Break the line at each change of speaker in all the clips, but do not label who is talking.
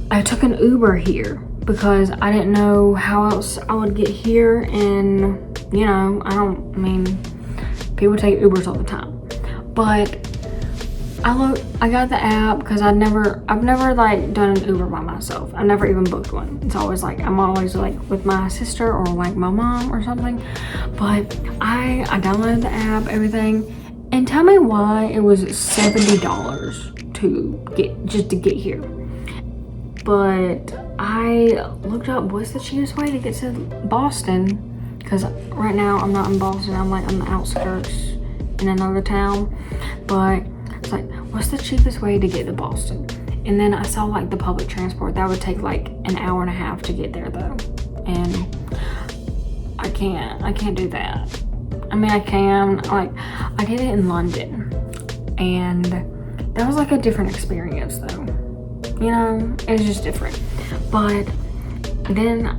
I took an Uber here because I didn't know how else I would get here, and you know, I mean, people take Ubers all the time, but I got the app because I've never like done an Uber by myself. I never even booked one. It's always like, I'm always like with my sister or like my mom or something, but I downloaded the app, everything, and tell me why it was $70 to get here. But I looked up what's the cheapest way to get to Boston, because right now I'm not in Boston, I'm like on the outskirts in another town. But it's like, what's the cheapest way to get to Boston? And then I saw like the public transport that would take like an hour and a half to get there though, and I can't do that. I mean, I can, like, I did it in London and that was like a different experience though. You know, it's just different. But then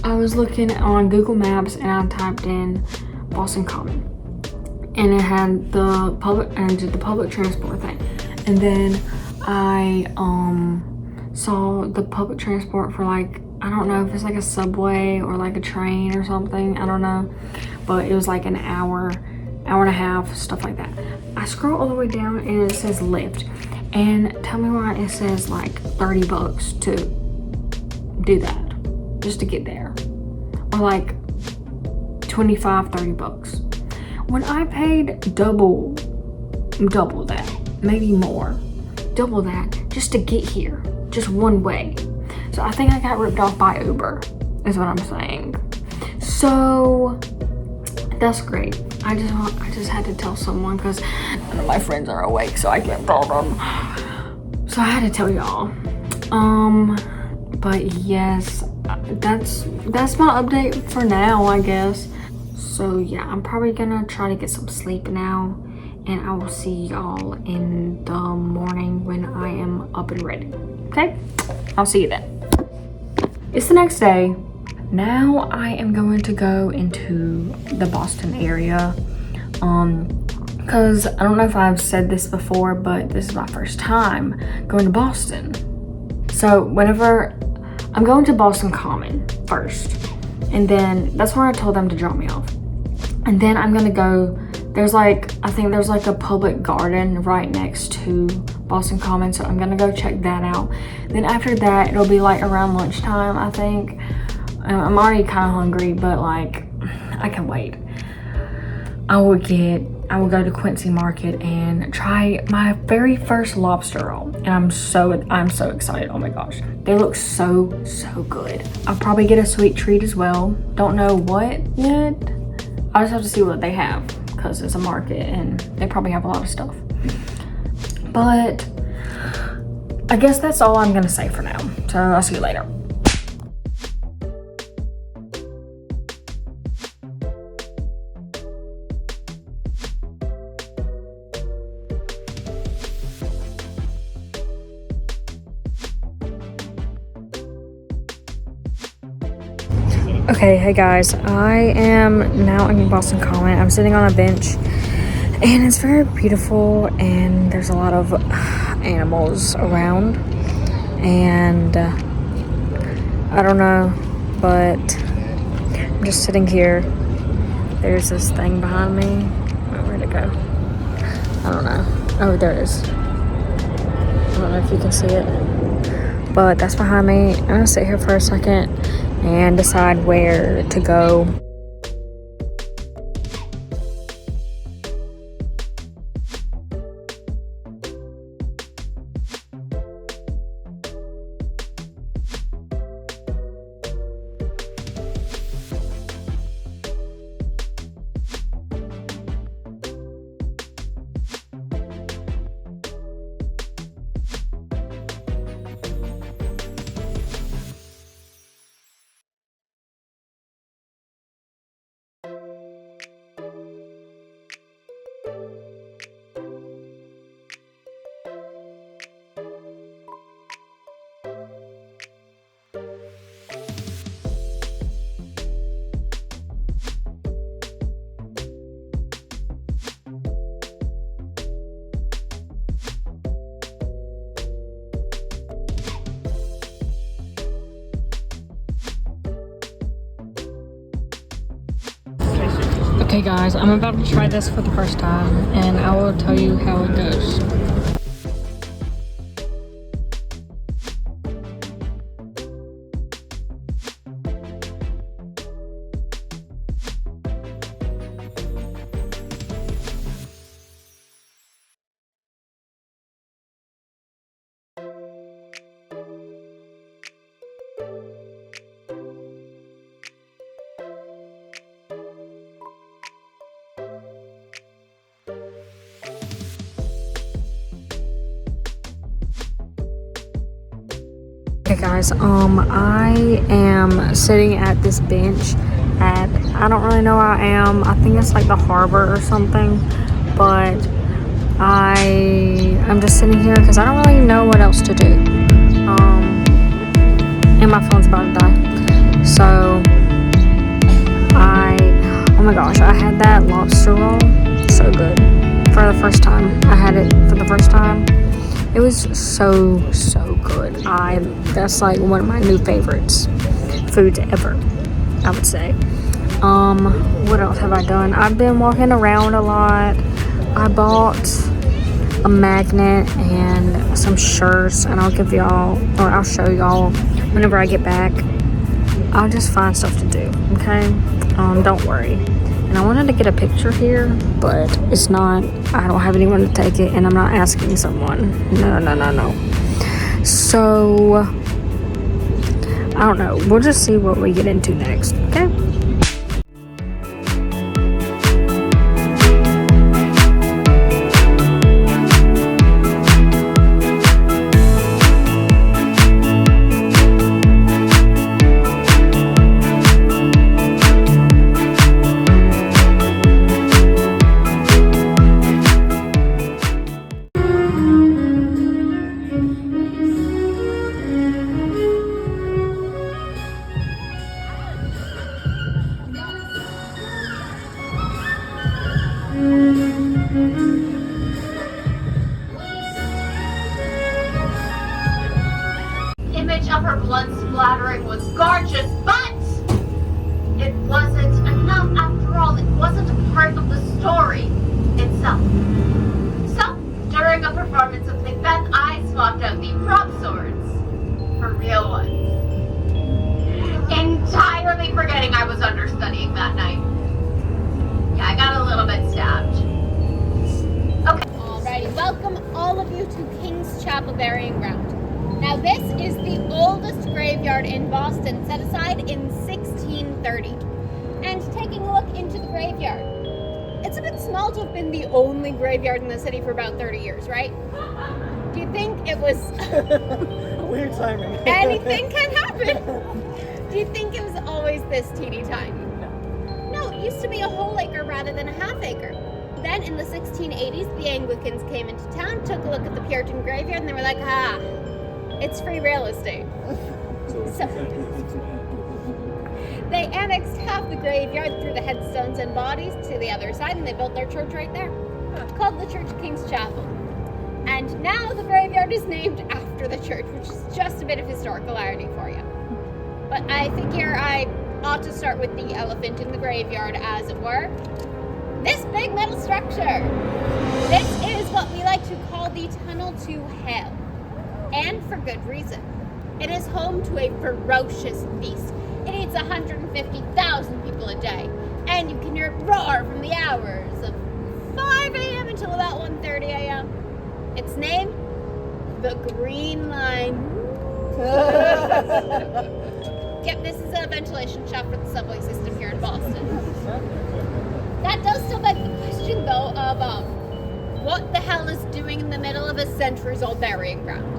I was looking on Google Maps and I typed in Boston Common, and it had the public transport thing. And then I saw the public transport for like, I don't know if it's like a subway or like a train or something, I don't know, but it was like an hour and a half, stuff like that. I scroll all the way down and it says Lyft. And tell me why it says like $30 to do that, just to get there. Or like 25, $30. When I paid double that, maybe more, double that just to get here, just one way. So I think I got ripped off by Uber, is what I'm saying. So that's great. I just had to tell someone because none of my friends are awake, so I can't tell them. So I had to tell y'all. But yes, that's my update for now, I guess. So yeah, I'm probably gonna try to get some sleep now, and I will see y'all in the morning when I am up and ready. Okay? I'll see you then. It's the next day. Now I am going to go into the Boston area, because I don't know if I've said this before, but this is my first time going to Boston. So whenever I'm going to Boston Common first, and then that's where I told them to drop me off. And then I'm gonna go, I think there's like a public garden right next to Boston Common, so I'm gonna go check that out. Then after that, it'll be like around lunchtime, I think. I'm already kind of hungry, but like, I can wait. I will go to Quincy Market and try my very first lobster roll. And I'm so excited. Oh my gosh. They look so good. I'll probably get a sweet treat as well. Don't know what yet. I just have to see what they have because it's a market and they probably have a lot of stuff. But I guess that's all I'm gonna say for now. So I'll see you later. Okay, hey guys, I am now in Boston Common. I'm sitting on a bench and it's very beautiful and there's a lot of animals around, and I don't know, but I'm just sitting here. There's this thing behind me. Where'd it go? I don't know. Oh, there it is. I don't know if you can see it, but that's behind me. I'm gonna sit here for a second and decide where to go. Okay guys, I'm about to try this for the first time and I will tell you how it goes. Okay guys, I am sitting at this bench at, I don't really know where I am. I think it's like the harbor or something, but I'm just sitting here because I don't really know what else to do. And my phone's about to die. So, oh my gosh, I had that lobster roll, so good. For the first time, I had it for the first time. It was so good. That's like one of my new favorites foods ever, I would say. What else have I done? I've been walking around a lot. I bought a magnet and some shirts, and I'll give y'all, or I'll show y'all whenever I get back. I'll just find stuff to do, okay? Don't worry. And I wanted to get a picture here, but it's not, I don't have anyone to take it, and I'm not asking someone. No. So, I don't know. We'll just see what we get into next, okay?
Image of her blood splattering was gorgeous, but it wasn't enough. After all, it wasn't a part of the story itself. So, during a performance of Macbeth, I swapped out the prop swords for real ones. Entirely forgetting I was understudying that night. Yeah, I got a little bit stabbed. Okay.
Alrighty, welcome all of you to King's Chapel Burying Ground. Now this is the oldest graveyard in Boston, set aside in 1630. And taking a look into the graveyard, it's a bit small to have been the only graveyard in the city for about 30 years, right? Do you think it was...
Weird timing.
Anything can happen. Do you think it was always this teeny tiny? No, it used to be a whole acre rather than a half acre. Then in the 1680s, the Anglicans came into town, took a look at the Puritan graveyard, and they were like, it's free real estate. So they annexed half the graveyard through the headstones and bodies to the other side, and they built their church right there, called the Church of King's Chapel. And now the graveyard is named after the church, which is just a bit of historical irony for you. But I figure I ought to start with the elephant in the graveyard, as it were. This big metal structure. This is what we like to call the Tunnel to Hell. And for good reason. It is home to a ferocious beast. It eats 150,000 people a day. And you can hear it roar from the hours of 5 a.m. until about 1:30 a.m. Its name? The Green Line. Yep, this is a ventilation shaft for the subway system here in Boston. That does still beg the question, though, of what the hell is doing in the middle of a centuries-old burying ground?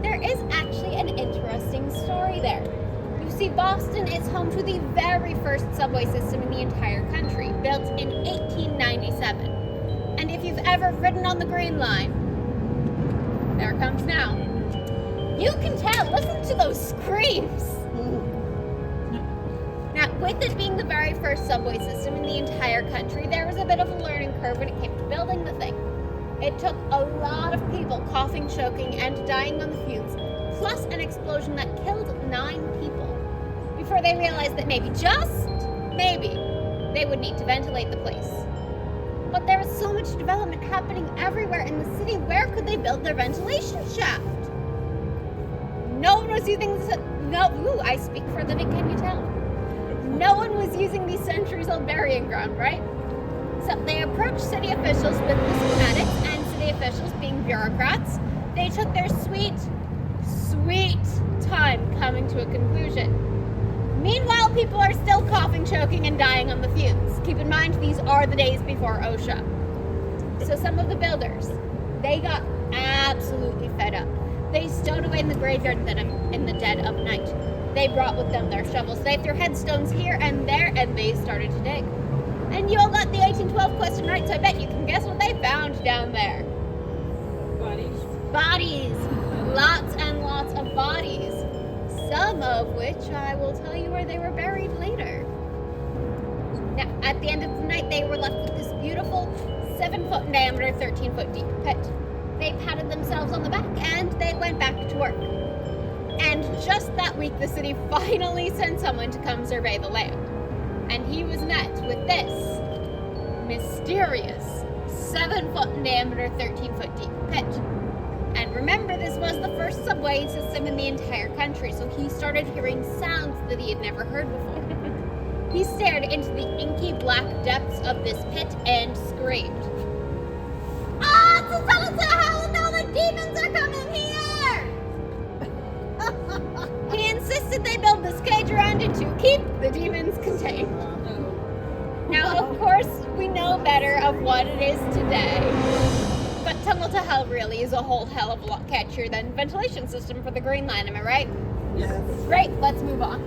There is actually an interesting story there. You see, Boston is home to the very first subway system in the entire country, built in 1897. And if you've ever ridden on the Green Line, there it comes now. You can tell, listen to those screams. Now, with it being the very first subway system in the entire country, there was a bit of a learning curve when it came to building the thing. It took a lot of people coughing, choking, and dying on the fumes, plus an explosion that killed 9 people, before they realized that maybe, just maybe, they would need to ventilate the place. But there was so much development happening everywhere in the city. Where could they build their ventilation shaft? No one was using this. I speak for a living, can you tell? No one was using these centuries-old burying ground, right? So they approached city officials with the schematics, and city officials, being bureaucrats, they took their sweet time coming to a conclusion. Meanwhile, people are still coughing, choking, and dying on the fumes. Keep in mind, these are the days before OSHA. So some of the builders, they got absolutely fed up. They stowed away in the graveyard in the dead of night. They brought with them their shovels. They threw headstones here and there, and they started to dig. And you all got the 1812 question right, so I bet you can guess what they found down there. Bodies. Lots and lots of bodies. Some of which I will tell you where they were buried later. Now, at the end of the night, they were left with this beautiful 7-foot in diameter, 13-foot deep pit. They patted themselves on the back and they went back to work. And just that week, the city finally sent someone to come survey the land. And he was met with this mysterious 7-foot in diameter, 13-foot deep pit. And remember, this was the first subway system in the entire country, so he started hearing sounds that he had never heard before. He stared into the inky black depths of this pit and screamed, "Ah, it's a tunnel to hell and all the demons are coming here!" He insisted they build this cage around it to keep the demons contained. Now, of course, we know better of what it is today. But Tunnel to Hell really is a whole hell of a lot catchier than ventilation system for the Green Line, am I right?
Yes.
Great, let's move on.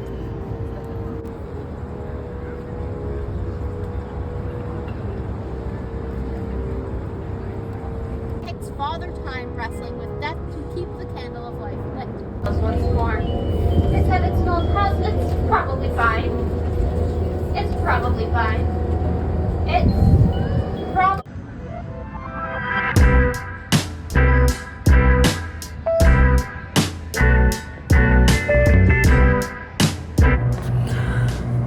Takes Father Time wrestling with death to keep the candle of life lit.
Once more. They said it's an old house. It's probably fine. It's probably fine. It's probably...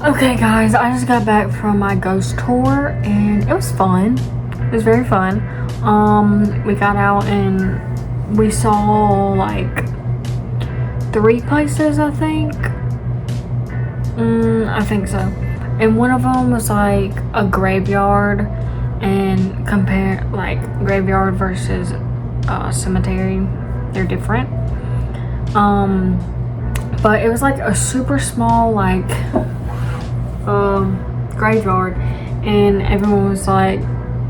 Okay guys, I just got back from my ghost tour and it was fun. It was very fun. We got out and we saw like 3 places, I think. I think so. And one of them was like a graveyard, and compare like graveyard versus cemetery, they're different. But it was like a super small like graveyard, and everyone was like,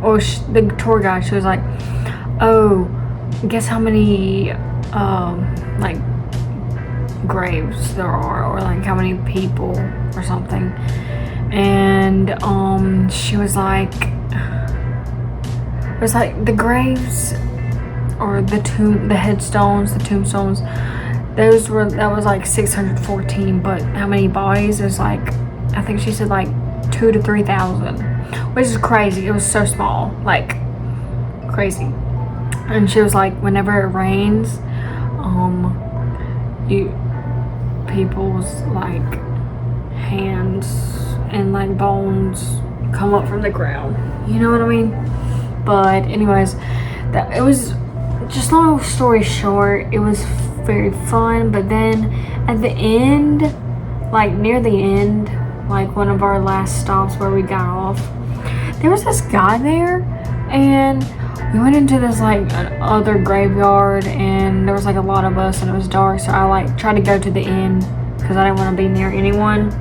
oh, the tour guide, she was like, oh, guess how many like graves there are, or like how many people or something. And she was like, it was like the graves or the headstones, the tombstones, that was like 614, but how many bodies is like, I think she said like 2,000 to 3,000, which is crazy. It was so small, like crazy. And she was like, whenever it rains, people's like hands and like bones come up from the ground. You know what I mean? But anyways, it was just, long story short, it was very fun. But then at the end, like near the end, like one of our last stops where we got off, there was this guy there, and we went into this like other graveyard, and there was like a lot of us and it was dark, so I like tried to go to the end because I didn't want to be near anyone.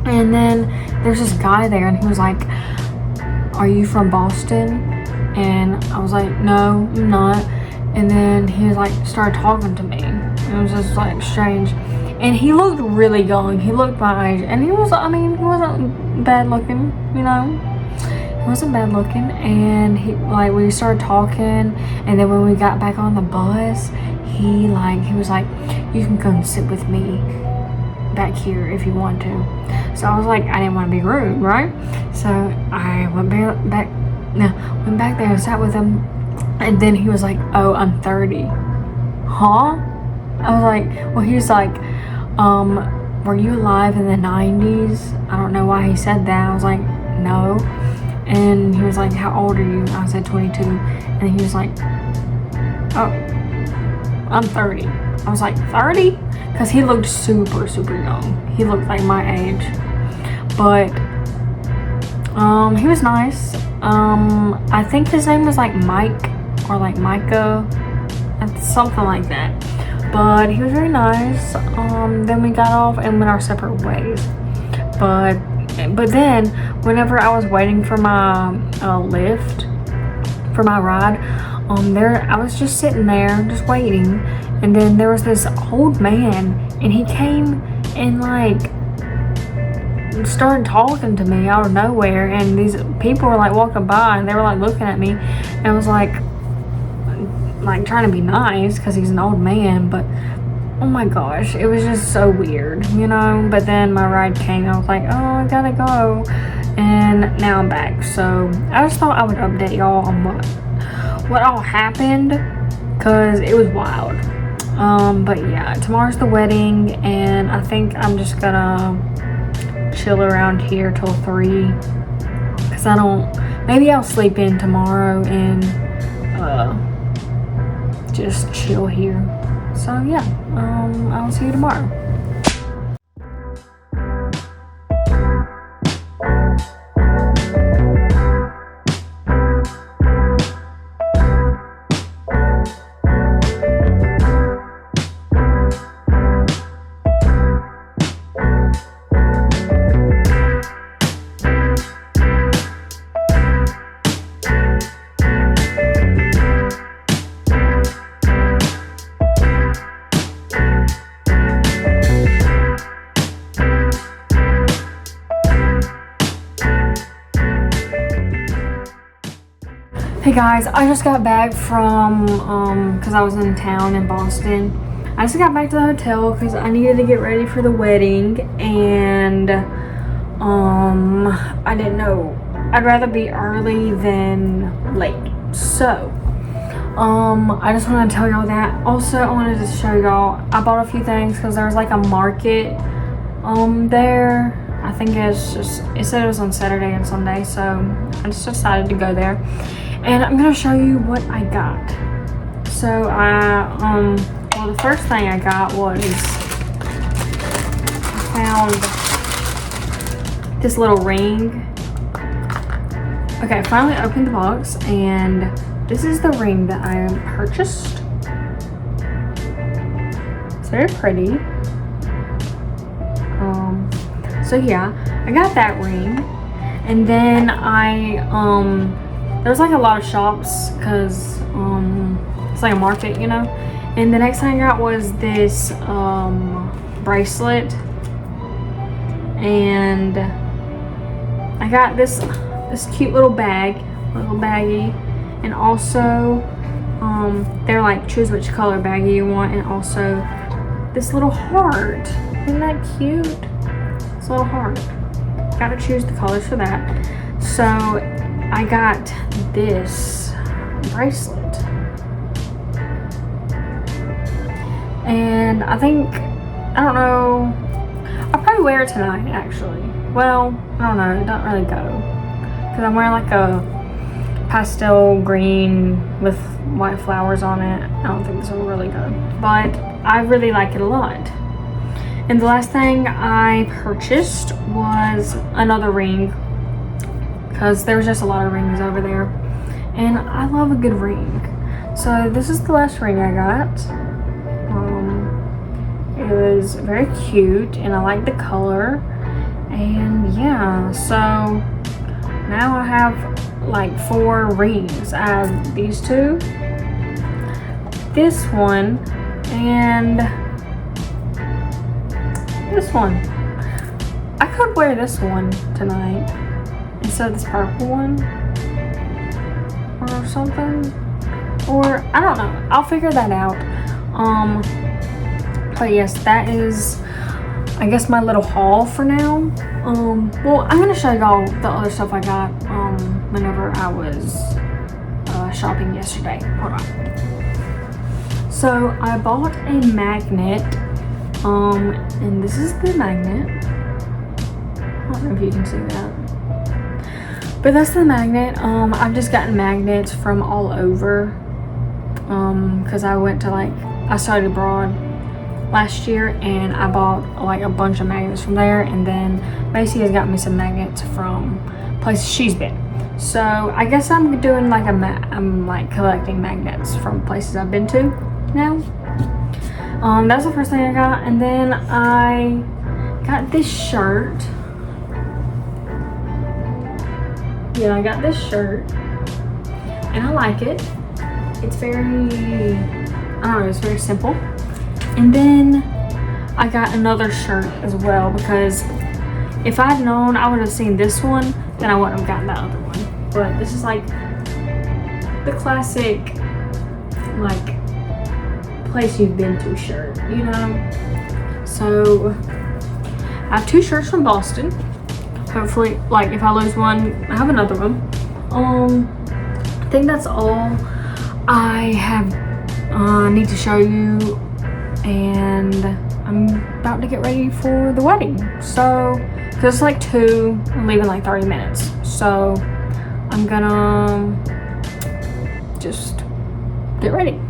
And then there's this guy there, and he was like, are you from Boston? And I was like, no, I'm not. And then he was like, started talking to me. It was just like strange. And he looked really young. He looked my age. And he was, I mean, he wasn't bad looking, you know. He wasn't bad looking. And he, like, we started talking. And then when we got back on the bus, he was like, you can come sit with me back here if you want to. So I was like, I didn't want to be rude, right? So I went back there and sat with him. And then he was like, oh, I'm 30. Huh? I was like, well, he was like, were you alive in the 90s? I don't know why he said that. I was like, no. And he was like, how old are you? I said 22. And he was like, oh, I'm 30. I was like, 30? Because he looked super, super young. He looked like my age. But he was nice. I think his name was like Mike or like Micah, something like that. But he was very nice. Then we got off and went our separate ways. But then whenever I was waiting for my lift for my ride, I was just sitting there just waiting, and then there was this old man, and he came and like started talking to me out of nowhere, and these people were like walking by and they were like looking at me, and I was like trying to be nice because he's an old man, but oh my gosh, it was just so weird, you know. But then my ride came, I was like, oh, I gotta go, and now I'm back. So I just thought I would update y'all on what all happened, because it was wild. But yeah, tomorrow's the wedding, and I think I'm just gonna chill around here till 3, because maybe I'll sleep in tomorrow and just chill here. So yeah, I'll see you tomorrow. Hey guys, I just got back from, because I was in town in Boston. I just got back to the hotel because I needed to get ready for the wedding, and I didn't know. I'd rather be early than late. So, I just want to tell y'all that. Also, I wanted to show y'all, I bought a few things because there was like a market there. I think it said it was on Saturday and Sunday, so I just decided to go there. And I'm gonna show you what I got. So well, the first thing I got was, I found this little ring. Okay, I finally opened the box, and this is the ring that I purchased. It's very pretty. So yeah, I got that ring, and then there's like a lot of shops because it's like a market, you know. And the next thing I got was this bracelet, and I got this cute little baggie, and also they're like, choose which color baggie you want, and also this little heart. Isn't that cute? This little heart. Gotta choose the colors for that. So I got this bracelet, and I don't know, I'll probably wear it tonight actually. Well, I don't know, it doesn't really go because I'm wearing like a pastel green with white flowers on it. I don't think this will really go, but I really like it a lot. And the last thing I purchased was another ring, because there was just a lot of rings over there, and I love a good ring. So this is the last ring I got. It was very cute, and I like the color, and yeah, so now I have like 4 rings. I have these 2, this one, and this one. I could wear this one tonight instead of this purple one or something, or I don't know, I'll figure that out. But yes, that is, I guess, my little haul for now. Well, I'm gonna show y'all the other stuff I got whenever I was shopping yesterday. Hold on. So I bought a magnet, and this is the magnet. I don't know if you can see that. But that's the magnet. I've just gotten magnets from all over. Because I studied abroad last year and I bought like a bunch of magnets from there, and then Macy has got me some magnets from places she's been. So I guess I'm doing like I'm like collecting magnets from places I've been to now. That's the first thing I got, and then I got this shirt. Yeah, I got this shirt and I like it. It's very, I don't know, it's very simple. And then I got another shirt as well, because if I'd known I would have seen this one, then I wouldn't have gotten the other one. But this is like the classic, like, place you've been to shirt, you know? So I have 2 shirts from Boston. Hopefully, like, if I lose one, I have another one. I think that's all I have need to show you, and I'm about to get ready for the wedding. So, cause it's like 2, I'm leaving like 30 minutes. So I'm gonna just get ready.